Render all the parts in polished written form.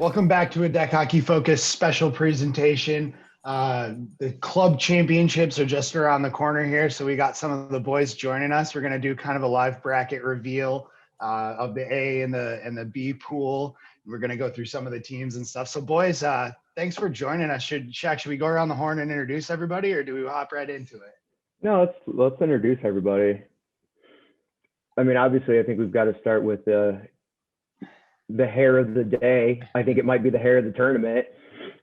Welcome back to a Deck Hockey Focus special presentation. The club championships are just around the corner here, so we got some of the boys joining us. We're going to do kind of a live bracket reveal of the A and the B pool. We're going to go through some of the teams and stuff. So, boys, thanks for joining us. Should we go around the horn and introduce everybody, or do we hop right into it? No, let's introduce everybody. I mean, obviously, I think we've got to start with the hair of the day. I think it might be the hair of the tournament.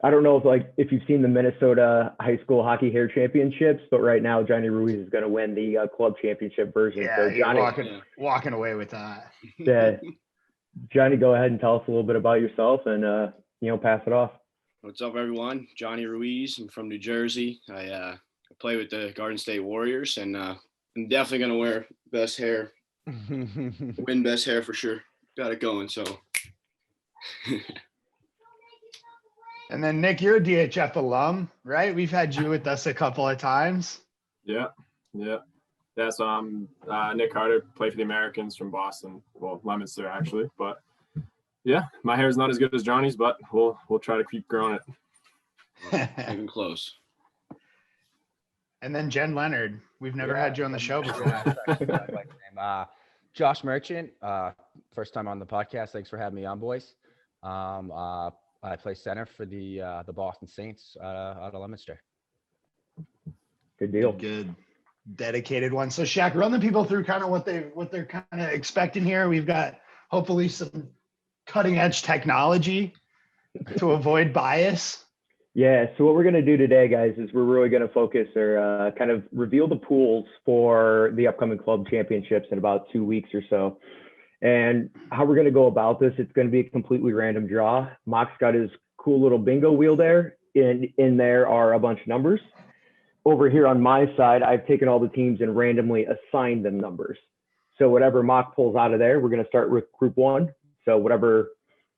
I don't know if you've seen the Minnesota High School Hockey Hair Championships, but right now Johnny Ruiz is going to win the club championship version. Yeah, so Johnny, walking away with that. Yeah, Johnny, go ahead and tell us a little bit about yourself and pass it off. What's up, everyone? Johnny Ruiz. I'm from New Jersey. I play with the Garden State Warriors, and I'm definitely going to wear best hair, win best hair for sure. Got it going, so. And then, Nick, you're a DHF alum, right? We've had you with us a couple of times. Yeah. So I'm Nick Carter, play for the Americans from Boston. Well, Leominster, actually. But, yeah, my hair is not as good as Johnny's, but we'll try to keep growing it. Even close. And then Jen Leonard. We've never had you on the show before. Josh Merchant, first time on the podcast. Thanks for having me on, boys. I play center for the Boston Saints out of Leominster. Good deal. Good. Dedicated one. So Shaq, run the people through kind of what they're kind of expecting here. We've got hopefully some cutting edge technology to avoid bias. Yeah, so what we're going to do today, guys, is we're really going to focus or kind of reveal the pools for the upcoming club championships in about 2 weeks or so. And how we're going to go about this, it's going to be a completely random draw. Mock's got his cool little bingo wheel there. In there are a bunch of numbers. Over here on my side, I've taken all the teams and randomly assigned them numbers. So whatever Mock pulls out of there, we're going to start with group one. So whatever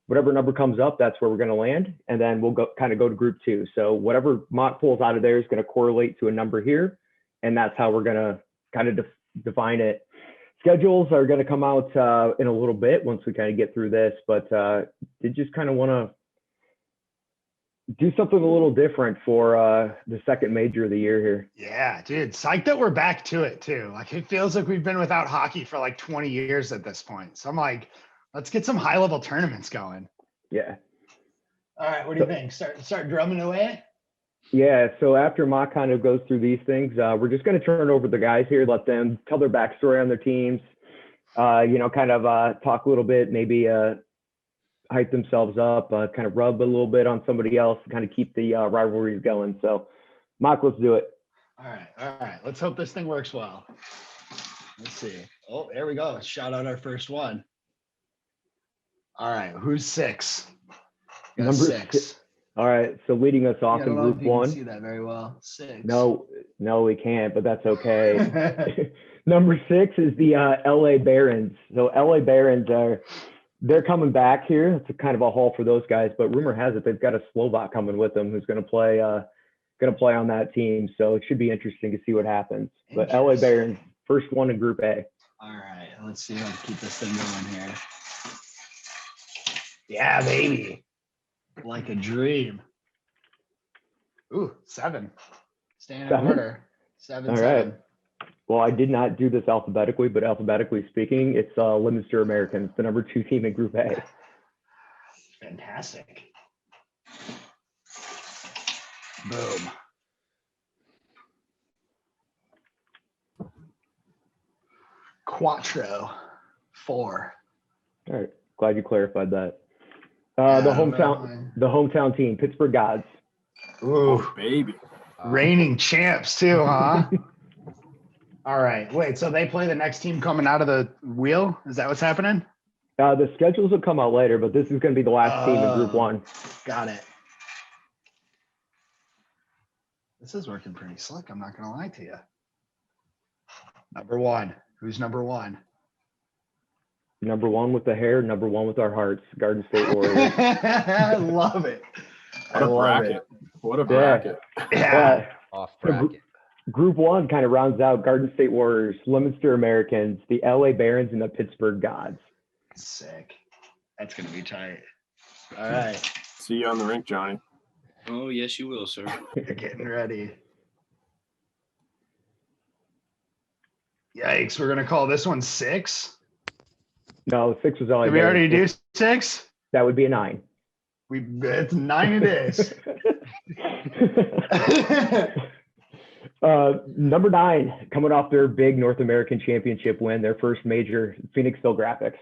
number comes up, that's where we're going to land. And then we'll go to group two. So whatever Mock pulls out of there is going to correlate to a number here. And that's how we're going to kind of define it. Schedules are going to come out in a little bit once we kind of get through this, but did just kind of want to do something a little different for the second major of the year here. Yeah, dude, psyched that we're back to it too. Like it feels like we've been without hockey for like 20 years at this point. So I'm like, let's get some high level tournaments going. Yeah. All right, what do you think? Start drumming away? Yeah, so after Mock kind of goes through these things, we're just going to turn it over to the guys here, let them tell their backstory on their teams, talk a little bit, maybe hype themselves up, kind of rub a little bit on somebody else, kind of keep the rivalries going. So, Mock, let's do it. All right. Let's hope this thing works well. Let's see. Oh, there we go. Shout out our first one. All right, who's six? Number six. All right, so leading us off in group one. Can see that very well. Six. No, we can't, but that's okay. Number 6 is the LA Barons. So LA Barons they're coming back here. It's a kind of a haul for those guys, but rumor has it they've got a Slovak coming with them who's going to play on that team. So it should be interesting to see what happens. But LA Barons, first one in Group A. All right, let's see how to keep this thing going here. Yeah, baby. Like a dream. Ooh, 7. Staying in order. 7. All right. Well, I did not do this alphabetically, but alphabetically speaking, it's Leominster Americans, the number 2 team in Group A. Fantastic. Boom. Quattro. 4. All right. Glad you clarified that. The hometown team, Pittsburgh Gods. Ooh, Baby. reigning champs too, huh? All right. Wait, so they play the next team coming out of the wheel? Is that what's happening? The schedules will come out later, but this is going to be the last team in Group 1. Got it. This is working pretty slick. I'm not going to lie to you. Number 1. Who's number 1? Number 1 with the hair, number 1 with our hearts, Garden State Warriors. I love it. What a bracket. What a bracket. Yeah. Off bracket. Group 1 kind of rounds out Garden State Warriors, Leominster Americans, the LA Barons, and the Pittsburgh Gods. Sick. That's going to be tight. All right. See you on the rink, Johnny. Oh, yes, you will, sir. You're getting ready. Yikes. We're going to call this one 6. No, 6 was all I Did we did. already do 6? That would be a 9. It's 9 it is. Number 9, coming off their big North American Championship win, their first major, Phoenixville Graphics.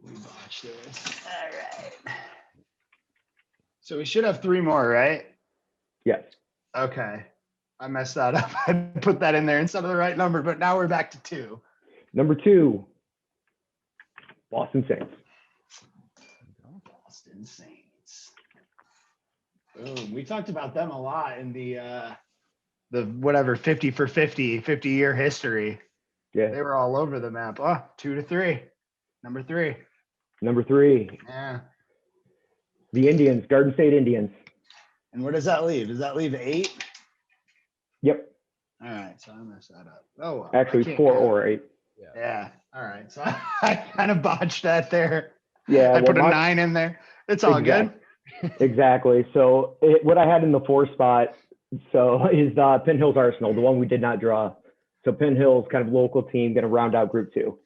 We botched this. All right. So we should have 3 more, right? Yes. Okay. I messed that up. I put that in there instead of the right number, but now we're back to 2. Number 2, Boston Saints. Boston Saints. Boom. We talked about them a lot in the whatever 50 for 50-year history. Yeah. They were all over the map. Oh, 2 to 3. Number 3. Number 3, Yeah. the Indians, Garden State Indians. And what does that leave? Does that leave 8? Yep. All right. So I messed that up. Oh, well, Actually, I can't 4 count. or 8. Yeah. All right. So I kind of botched that there. Yeah. I well, put a my- 9 in there. It's all good. Exactly. So what I had in the 4 spot, so is Penn Hills Arsenal, the one we did not draw. So Penn Hills, kind of local team, going to round out Group 2.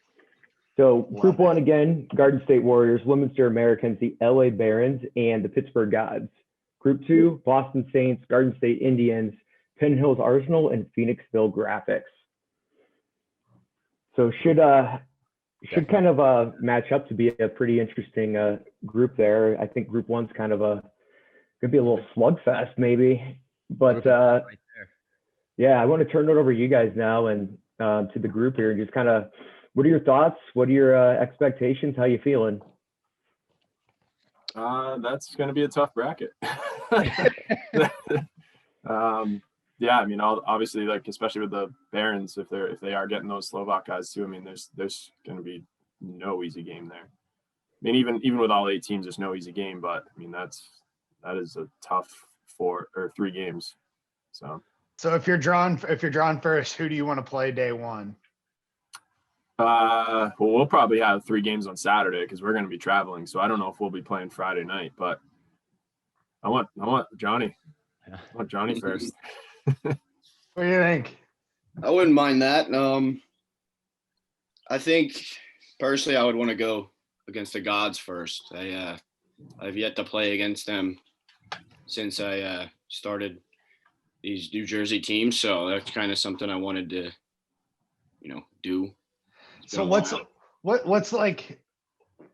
So Group Love 1 again, Garden State Warriors, Leominster Americans, the LA Barons, and the Pittsburgh Gods. Group 2, Boston Saints, Garden State Indians, Penn Hills Arsenal, and Phoenixville Graphics. So should kind of match up to be a pretty interesting group there. I think Group 1's kind of gonna be a little slugfest maybe, but Right there. yeah, I want to turn it over to you guys now and to the group here and just kind of, what are your thoughts? What are your expectations? How you feeling? That's going to be a tough bracket. Yeah, I mean, obviously, like especially with the Barons, if they are getting those Slovak guys too, I mean, there's going to be no easy game there. I mean, even with all 8 teams, there's no easy game, but I mean that is a tough 3 games. So if you're drawn first, who do you want to play day 1? well, we'll probably have 3 games on Saturday because we're going to be traveling. So I don't know if we'll be playing Friday night, but I want Johnny. I want Johnny first. What do you think? I wouldn't mind that. I think personally, I would want to go against the Gods first. I've yet to play against them since I started these New Jersey teams, so that's kind of something I wanted to, do. It's So been a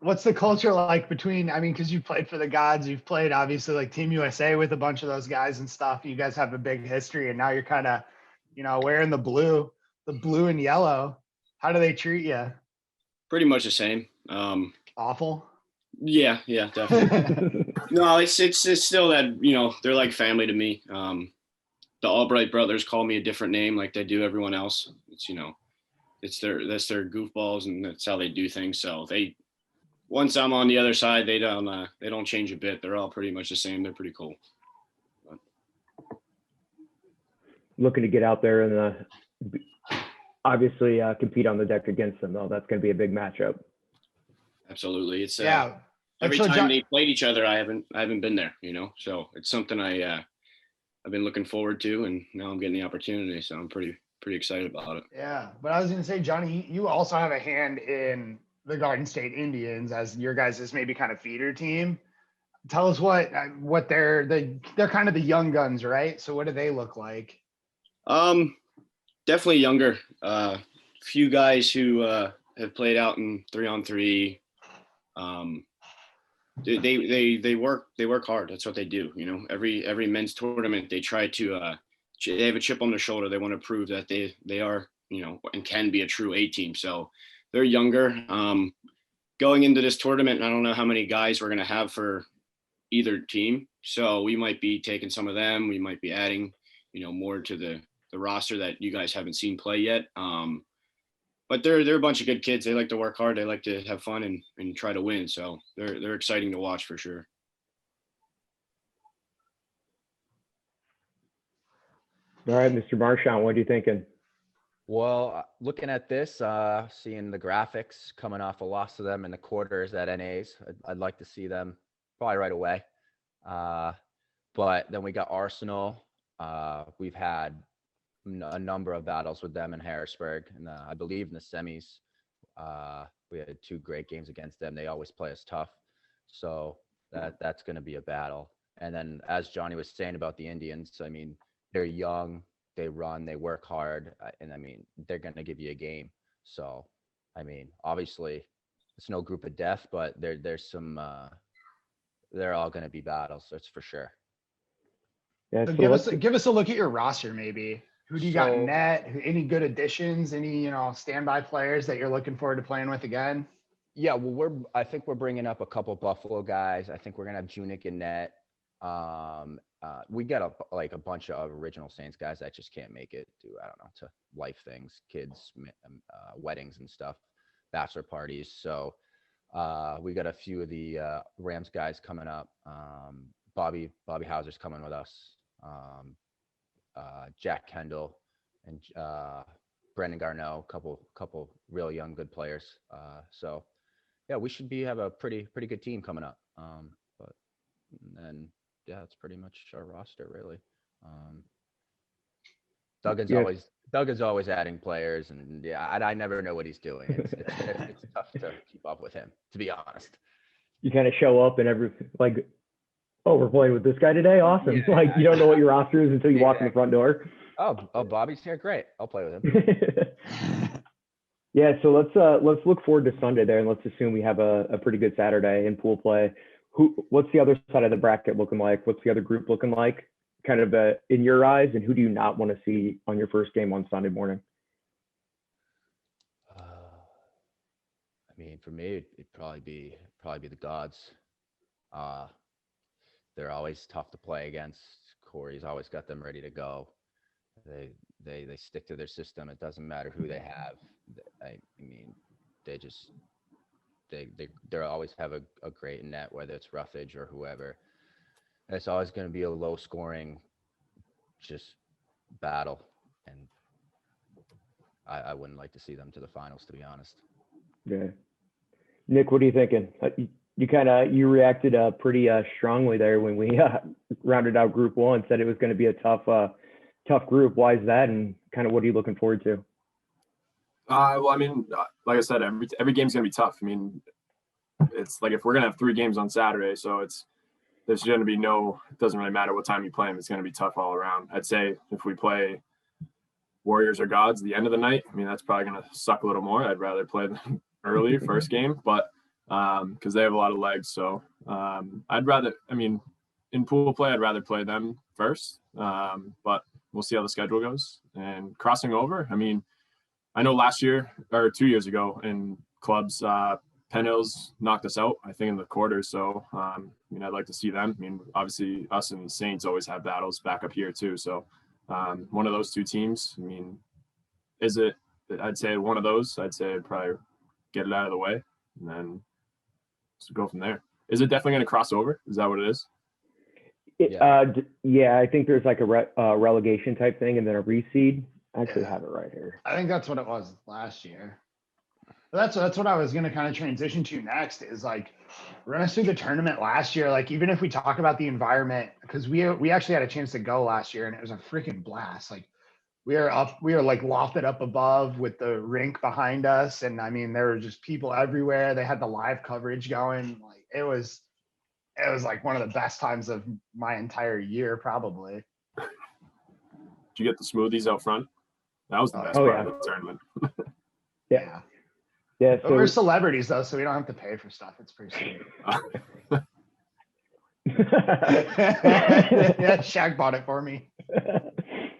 what's the culture like between, I mean, because you played for the Gods, you've played obviously like Team USA with a bunch of those guys and stuff. You guys have a big history, and now you're kind of, wearing the blue and yellow. How do they treat you? pretty much the same. Awful. Yeah, definitely. No, it's still that, they're like family to me. The Albright brothers call me a different name like they do everyone else. It's that's their goofballs, and that's how they do things. So once I'm on the other side, they don't change a bit. They're all pretty much the same. They're pretty cool. Looking to get out there and obviously compete on the deck against them though. That's going to be a big matchup. Absolutely. It's Yeah. every So time they played each other, I haven't been there, so it's something I've been looking forward to, and now I'm getting the opportunity. So I'm pretty excited about it. Yeah, but I was going to say, Johnny, you also have a hand in the Garden State Indians as your guys' maybe kind of feeder team. Tell us what they're kind of the young guns, right? So what do they look like? Definitely younger. Few guys who have played out in 3-on-3. They work hard. That's what they do. Every men's tournament they try to. They have a chip on their shoulder. They want to prove that they are, and can be a true A team. So they're younger. Going into this tournament, I don't know how many guys we're going to have for either team. So we might be taking some of them. We might be adding, more to the roster that you guys haven't seen play yet. But they're a bunch of good kids. They like to work hard. They like to have fun and try to win. So they're exciting to watch for sure. All right, Mr. Marchand, what are you thinking? Well, looking at this, seeing the graphics coming off a loss to them in the quarters at NAs, I'd like to see them probably right away. But then we got Arsenal. We've had a number of battles with them in Harrisburg, and I believe in the semis, we had 2 great games against them. They always play us tough, so that's going to be a battle. And then, as Johnny was saying about the Indians, I mean, they're young, they run, they work hard, and I mean, they're going to give you a game. So, I mean, obviously, it's no group of death, but there's some. They're all going to be battles. That's for sure. Yeah, So so give us a look at your roster, maybe. Who do you got in So- net? Any good additions? Any, standby players that you're looking forward to playing with again? Yeah, well, I think we're bringing up a couple Buffalo guys. I think we're gonna have Junick in net. We got a bunch of original Saints guys that just can't make it to, I don't know, to life things, kids, weddings and stuff, bachelor parties. So we got a few of the Rams guys coming up. Bobby Hauser's coming with us. Jack Kendall and Brendan Garneau, couple real young good players. So yeah, we should have a pretty good team coming up. But then yeah, that's pretty much our roster really. Duggan's always adding players, and yeah, I never know what he's doing. It's tough to keep up with him, to be honest. you kind of show up and oh, we're playing with this guy today. Awesome. You don't know what your roster is until you walk in the front door. Oh, Bobby's here. Great. I'll play with him. Yeah, so let's look forward to Sunday there, and let's assume we have a pretty good Saturday in pool play. What's the other side of the bracket looking like? What's the other group looking like? Kind of in your eyes, and who do you not want to see on your first game on Sunday morning? I mean, for me, it'd probably be the gods. They're always tough to play against. Corey's always got them ready to go. They stick to their system. It doesn't matter who they have. I mean, they always have a great net, whether it's Roughage or whoever. And it's always going to be a low scoring, just battle. And I wouldn't like to see them to the finals, to be honest. Yeah. Nick, what are you thinking? You reacted pretty strongly there when we rounded out Group 1. Said it was going to be a tough group. Why is that? And kind of what are you looking forward to? Well, I mean, like I said, every game's gonna be tough. I mean, it's like if we're gonna have 3 games on Saturday, so there's gonna be it doesn't really matter what time you play them. It's gonna be tough all around. I'd say if we play Warriors or Gods the end of the night, I mean, that's probably gonna suck a little more. I'd rather play them early first game, but because they have a lot of legs. So in pool play, I'd rather play them first. But we'll see how the schedule goes. And crossing over, I mean, I know last year or 2 years ago in clubs, Penn Hills knocked us out, I think, in the quarters. So, I'd like to see them. I mean, obviously, us and the Saints always have battles back up here too. So, one of those 2 teams, I mean, I'd say one of those, I'd probably get it out of the way and then go from there. Is it definitely going to cross over? Is that what it is? Yeah, I think there's like a relegation type thing and then a reseed. I actually have it right here. I think that's what it was last year. But that's what I was going to kind of transition to next is like run us through the tournament last year. Like, even if we talk about the environment, because we actually had a chance to go last year and it was a freaking blast. Like we were like lofted up above with the rink behind us. And I mean, there were just people everywhere. They had the live coverage going. Like it was like one of the best times of my entire year, probably. Did you get the smoothies out front? That was the best part of the tournament. Yeah. Yeah. But we're celebrities though, so we don't have to pay for stuff. It's pretty sweet. Yeah, Shaq bought it for me.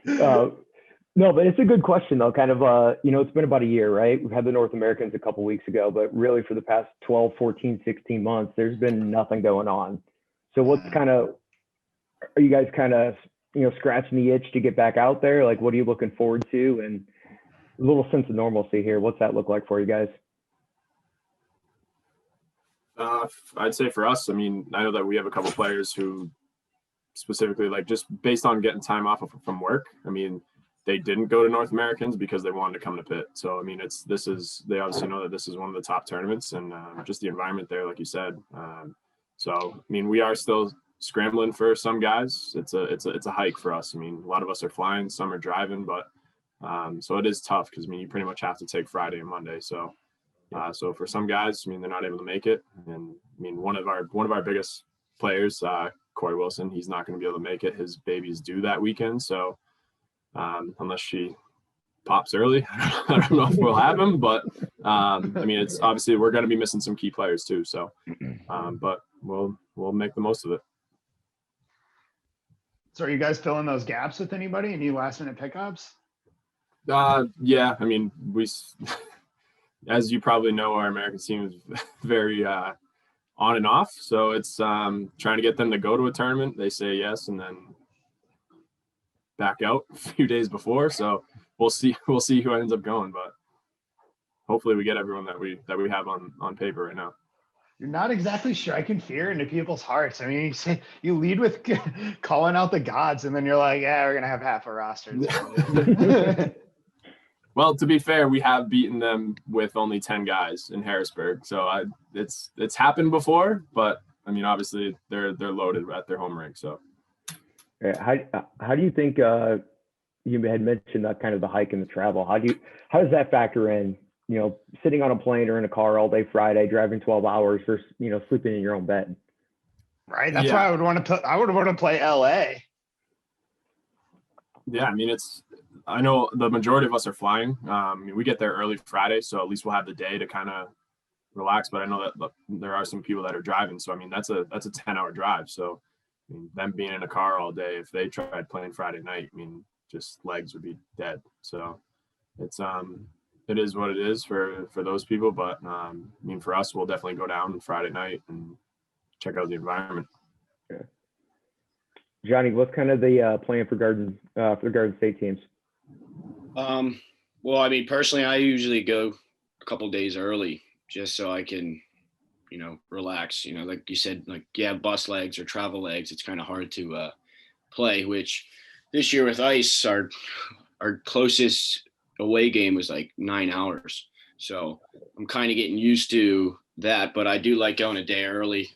No, but it's a good question though. Kind of, it's been about a year, right? We've had the North Americans a couple weeks ago, but really for the past 12, 14, 16 months, there's been nothing going on. So are you guys kind of, scratching the itch to get back out there? Like, what are you looking forward to? And a little sense of normalcy here. What's that look like for you guys? I'd say for us, I mean, I know that we have a couple players who specifically, like, just based on getting time off from work, I mean, they didn't go to North Americans because they wanted to come to Pitt. So I mean, they obviously know that this is one of the top tournaments, and just the environment there, like you said. So I mean, we are still scrambling for some guys. It's a hike for us. I mean, a lot of us are flying, some are driving, but so it is tough because I mean, you pretty much have to take Friday and Monday. So so for some guys, I mean, they're not able to make it, and I mean, one of our biggest players, Corey Wilson, he's not going to be able to make it. His baby's due that weekend, so unless she pops early, I don't know if we'll have him. But I mean, it's obviously we're going to be missing some key players too. So, but we'll make the most of it. So are you guys filling those gaps with anybody? Any last minute pickups? Yeah, I mean, as you probably know, our American team is very on and off. So it's trying to get them to go to a tournament. They say yes, and then back out a few days before. So we'll see who ends up going, but hopefully we get everyone that we have on paper right now. You're not exactly striking fear into people's hearts. I mean, you lead with calling out the gods, and then you're like, yeah, we're going to have half a roster. Well, to be fair, we have beaten them with only 10 guys in Harrisburg. So it's happened before, but I mean, obviously they're loaded at their home rink. So how do you think you had mentioned that kind of the hike and the travel? How does that factor in? You know, sitting on a plane or in a car all day Friday, driving 12 hours versus, you know, sleeping in your own bed. Right. That's why I would want to play LA. Yeah. I mean, I know the majority of us are flying. We get there early Friday, so at least we'll have the day to kind of relax. But I know that there are some people that are driving. So, I mean, that's a 10-hour drive. So I mean, them being in a car all day, if they tried playing Friday night, I mean, just legs would be dead. So it is what it is for those people. But I mean, for us, we'll definitely go down Friday night and check out the environment. Okay. Johnny, what's kind of the plan for the Garden State teams? Well, I mean, personally, I usually go a couple days early just so I can, you know, relax. You know, like you said, like bus legs or travel legs, it's kind of hard to play. Which this year with ice, our closest away game was like 9 hours. So I'm kind of getting used to that, but I do like going a day early.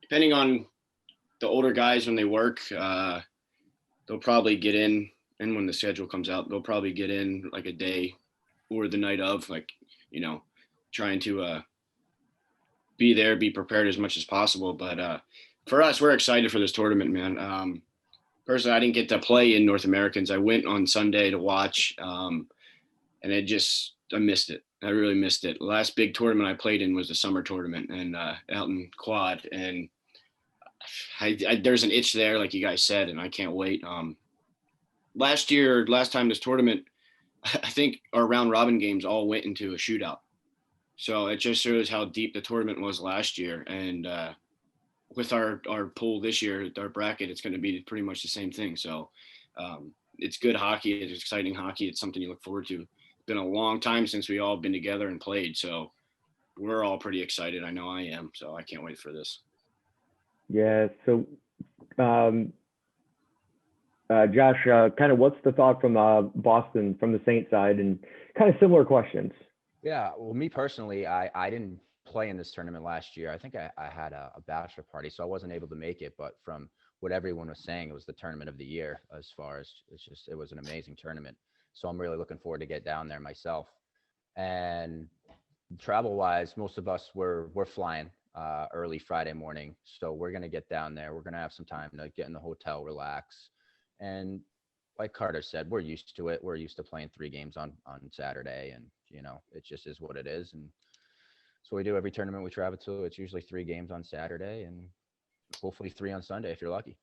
Depending on the older guys, when they work, they'll probably get in, and when the schedule comes out, they'll probably get in like a day or the night of, like, you know, trying to be there, be prepared as much as possible. But for us, we're excited for this tournament, man. Personally, I didn't get to play in North Americans. I went on Sunday to watch, and I missed it. I really missed it. The last big tournament I played in was the summer tournament and out in Quad. And there's an itch there, like you guys said, and I can't wait. Last time this tournament, I think our round robin games all went into a shootout. So it just shows how deep the tournament was last year. And with our pool this year, our bracket, it's going to be pretty much the same thing. So it's good hockey. It's exciting hockey. It's something you look forward to. It's been a long time since we all been together and played. So we're all pretty excited. I know I am. So I can't wait for this. Yeah. So, Josh, kind of what's the thought from Boston, from the Saint side, and kind of similar questions? Yeah. Well, me personally, I didn't play in this tournament last year. I think I had a bachelor party, so I wasn't able to make it. But from what everyone was saying, it was the tournament of the year. As far as it was an amazing tournament. So I'm really looking forward to get down there myself. And travel wise, most of us we're flying early Friday morning, so we're gonna get down there. We're gonna have some time to get in the hotel, relax, and like Carter said, we're used to it. We're used to playing 3 games on Saturday, and you know, it just is what it is. And so we do every tournament we travel to. It's usually 3 games on Saturday and hopefully 3 on Sunday if you're lucky.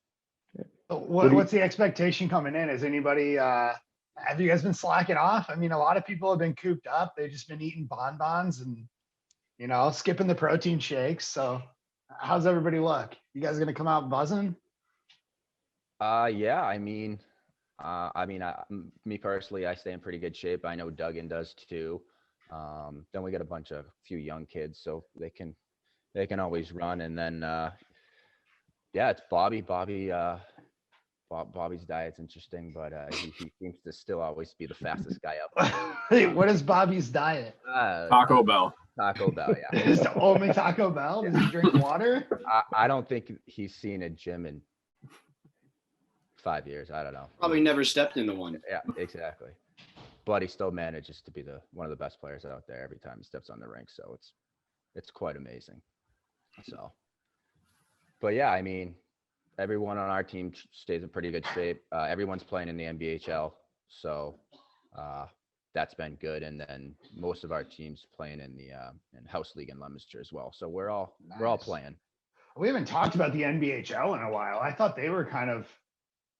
What's the expectation coming in? Is anybody, have you guys been slacking off? I mean, a lot of people have been cooped up. They've just been eating bonbons and, you know, skipping the protein shakes. So how's everybody look? You guys going to come out buzzing? Yeah, me personally, I stay in pretty good shape. I know Duggan does too. Then we got a few young kids, so they can always run. And then, yeah, it's Bobby. Bobby's diet's interesting, but he seems to still always be the fastest guy up. Hey, what is Bobby's diet? Taco Bell. Taco Bell, yeah. Is it only Taco Bell? Does he drink water? I don't think he's seen a gym in 5 years. I don't know. Probably never stepped into one. Yeah, exactly. But he still manages to be one of the best players out there every time he steps on the rink. So it's quite amazing. So, but yeah, I mean, everyone on our team stays in pretty good shape. Everyone's playing in the NBHL, so that's been good. And then most of our teams playing in the in House League in Leominster as well. So we're all Nice. playing. We haven't talked about the NBHL in a while. I thought they were kind of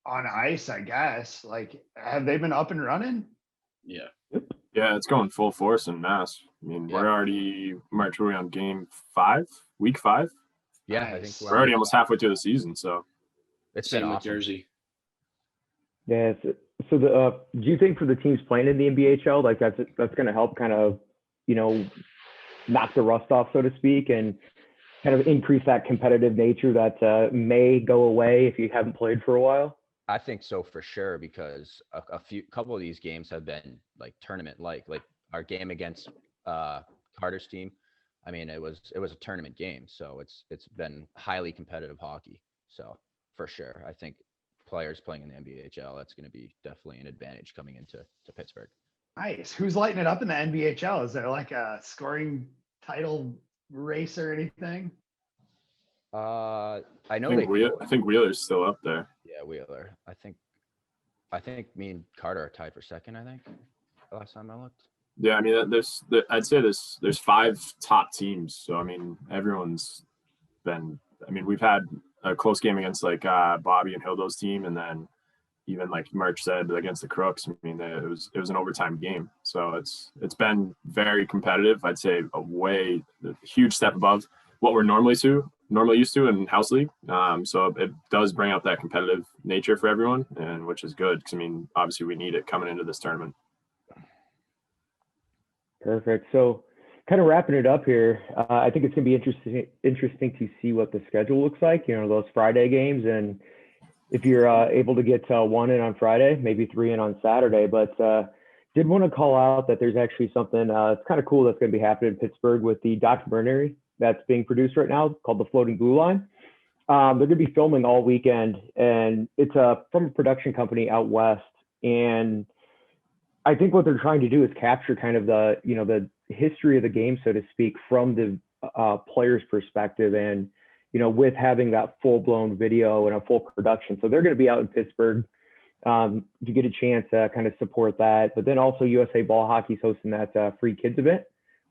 on ice, I guess. Like, have they been up and running? Yeah. Yeah, it's going full force in Mass. I mean, Yeah. we're already on game 5, week 5. Yeah, I Nice. think We're already almost halfway through the season. So it's been Same with awesome. Jersey. Yeah. So do you think for the teams playing in the NBHL, like that's going to help kind of, knock the rust off, so to speak, and kind of increase that competitive nature that may go away if you haven't played for a while? I think so for sure, because a couple of these games have been like tournament like our game against Carter's team. I mean, it was a tournament game, so it's been highly competitive hockey. So for sure, I think players playing in the NBHL, that's going to be definitely an advantage coming into Pittsburgh. Nice. Who's lighting it up in the NBHL? Is there like a scoring title race or anything? I know I think Wheeler's still up there. Yeah, Wheeler. I think me and Carter are tied for second. I think the last time I looked. Yeah, I mean, I'd say there's 5 top teams. So I mean, everyone's been. I mean, we've had a close game against like Bobby and Hildo's team, and then even like March said against the Crooks. I mean, it was an overtime game. So it's been very competitive. I'd say a huge step above what we're normally used to in House League. So it does bring out that competitive nature for everyone, and which is good because I mean, obviously we need it coming into this tournament. Perfect. So kind of wrapping it up here, I think it's going to be interesting to see what the schedule looks like, those Friday games. And if you're able to get 1 in on Friday, maybe 3 in on Saturday. But did want to call out that there's actually something it's kind of cool that's going to be happening in Pittsburgh with the documentary that's being produced right now called The Floating Blue Line. They're going to be filming all weekend, and it's from a production company out west. And I think what they're trying to do is capture kind of the history of the game, so to speak, from the player's perspective, and with having that full-blown video and a full production. So they're going to be out in Pittsburgh. If you get a chance to kind of support that, but then also USA Ball Hockey's hosting that free kids event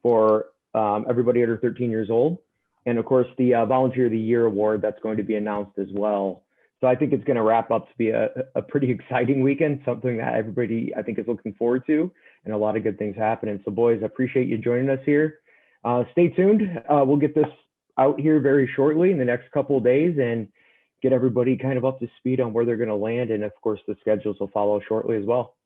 for everybody under 13 years old, and of course the Volunteer of the Year award that's going to be announced as well. So I think it's going to wrap up to be a pretty exciting weekend, something that everybody, I think, is looking forward to, and a lot of good things happening. So boys, I appreciate you joining us here. Stay tuned. We'll get this out here very shortly in the next couple of days and get everybody kind of up to speed on where they're going to land. And of course, the schedules will follow shortly as well.